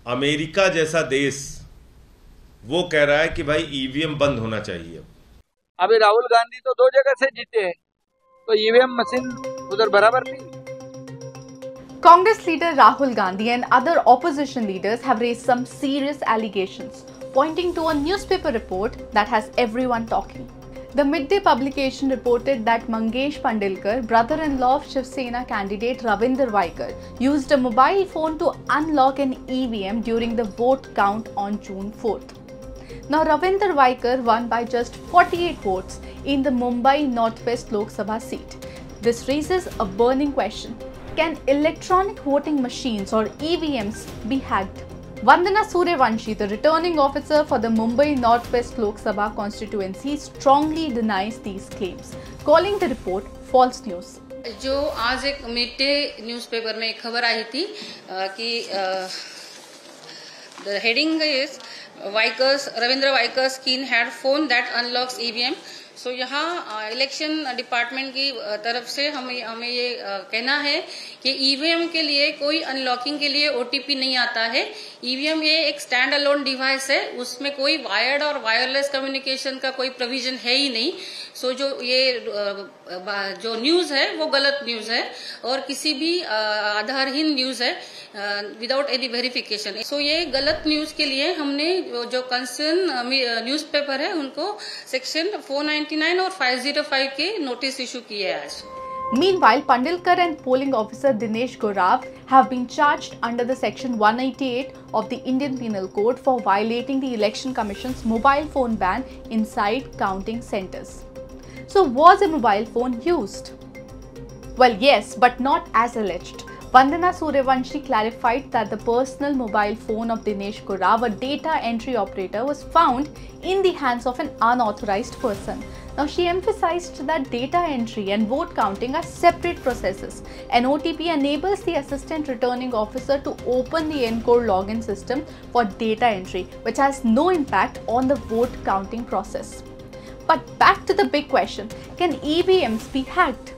America जैसा देश वो कह रहा है कि भाई ईवीएम बंद होना चाहिए। अभी राहुल गांधी तो 2 जगह से जीते हैं, तो ईवीएम मशीन उधर बराबर थी। Congress leader Rahul Gandhi and other opposition leaders have raised some serious allegations, pointing to a newspaper report that has everyone talking. The midday publication reported that Mangesh Pandilkar, brother-in-law of Shiv Sena candidate Ravinder Vaikar, used a mobile phone to unlock an EVM during the vote count on June 4th. Now, Ravinder Vaikar won by just 48 votes in the Mumbai Northwest Lok Sabha seat. This raises a burning question. Can electronic voting machines or EVMs be hacked? Vandana Suryavanshi, the returning officer for the Mumbai Northwest Lok Sabha constituency, strongly denies these claims, calling the report false news. जो आज एक mid day newspaper में एक खबर आई थी कि the heading is Ravindra Vaikar's keen had phone that unlocks EVM. सो यहाँ election department की तरफ से हमें ये कहना है कि ईवीएम के लिए कोई अनलॉकिंग के लिए ओटीपी नहीं आता है। ईवीएम ये एक स्टैंड अलोन डिवाइस है, उसमें कोई वायर्ड और वायरलेस कम्युनिकेशन का कोई प्रोविजन है ही नहीं। सो जो न्यूज है वो गलत न्यूज है और किसी भी आधारहीन न्यूज है विदाउट एनी वेरिफिकेशन। सो ये गलत न्यूज के लिए हमने जो कंसर्न न्यूज़पेपर है उनको सेक्शन 499 और 505 के नोटिस इशू किए हैं आज। Meanwhile, Pandilkar and polling officer Dinesh Gorav have been charged under the section 188 of the Indian Penal Code for violating the Election Commission's mobile phone ban inside counting centres. So, was a mobile phone used? Well, yes, but not as alleged. Vandana Suryavanshi clarified that the personal mobile phone of Dinesh Gorav, a data entry operator, was found in the hands of an unauthorized person. Now, she emphasized that data entry and vote counting are separate processes. An OTP enables the assistant returning officer to open the Encore login system for data entry, which has no impact on the vote counting process. But back to the big question, can EVMs be hacked?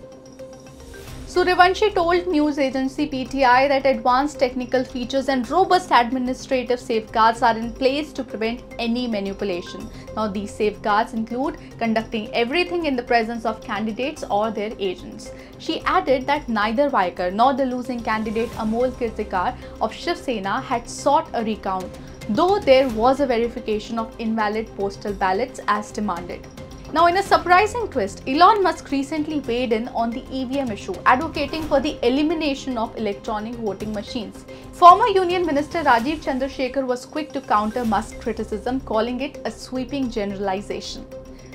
Suryavanshi told news agency PTI that advanced technical features and robust administrative safeguards are in place to prevent any manipulation. Now, these safeguards include conducting everything in the presence of candidates or their agents. She added that neither Vaikar nor the losing candidate Amol Kirtikar of Shiv Sena had sought a recount, though there was a verification of invalid postal ballots as demanded. Now, in a surprising twist, Elon Musk recently weighed in on the EVM issue, advocating for the elimination of electronic voting machines. Former Union Minister Rajiv Chandrasekhar was quick to counter Musk's criticism, calling it a sweeping generalization.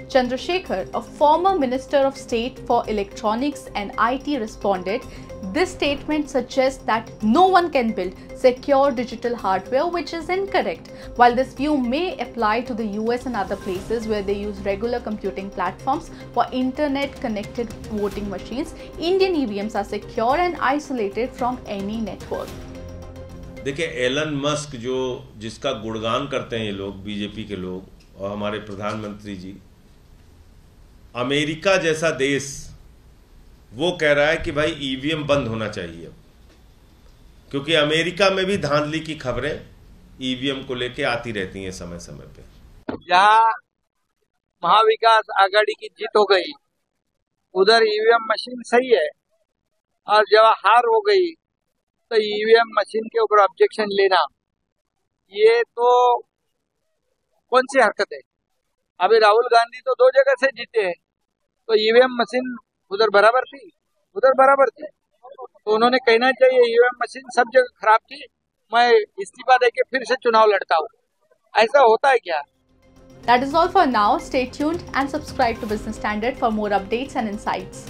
Chandrasekhar, a former Minister of State for Electronics and IT, responded, "This statement suggests that no one can build secure digital hardware, which is incorrect. While this view may apply to the US and other places where they use regular computing platforms for internet-connected voting machines, Indian EVMs are secure and isolated from any network." देखिए, Elon Musk जिसका गुणगान करते हैं ये लोग, BJP के लोग और हमारे प्रधानमंत्री जी, अमेरिका जैसा देश वो कह रहा है कि भाई ईवीएम बंद होना चाहिए, क्योंकि अमेरिका में भी धांधली की खबरें ईवीएम को लेके आती रहती हैं समय समय पे। जहाँ महाविकास आघाड़ी की जीत हो गई उधर ईवीएम मशीन सही है, और जब हार हो गई तो ईवीएम मशीन के ऊपर ऑब्जेक्शन लेना, ये तो कौन सी हरकत है। अभी राहुल गांधी तो 2 जगह से जीते हैं, तो ईवीएम मशीन उधर बराबर थी। तो उन्होंने कहना चाहिए ईवीएम मशीन सब जगह खराब थी, मैं इस्तीफा देके फिर से चुनाव लड़ता हूँ। ऐसा होता है क्या? That is all for now. Stay tuned and subscribe to Business Standard for more updates and insights.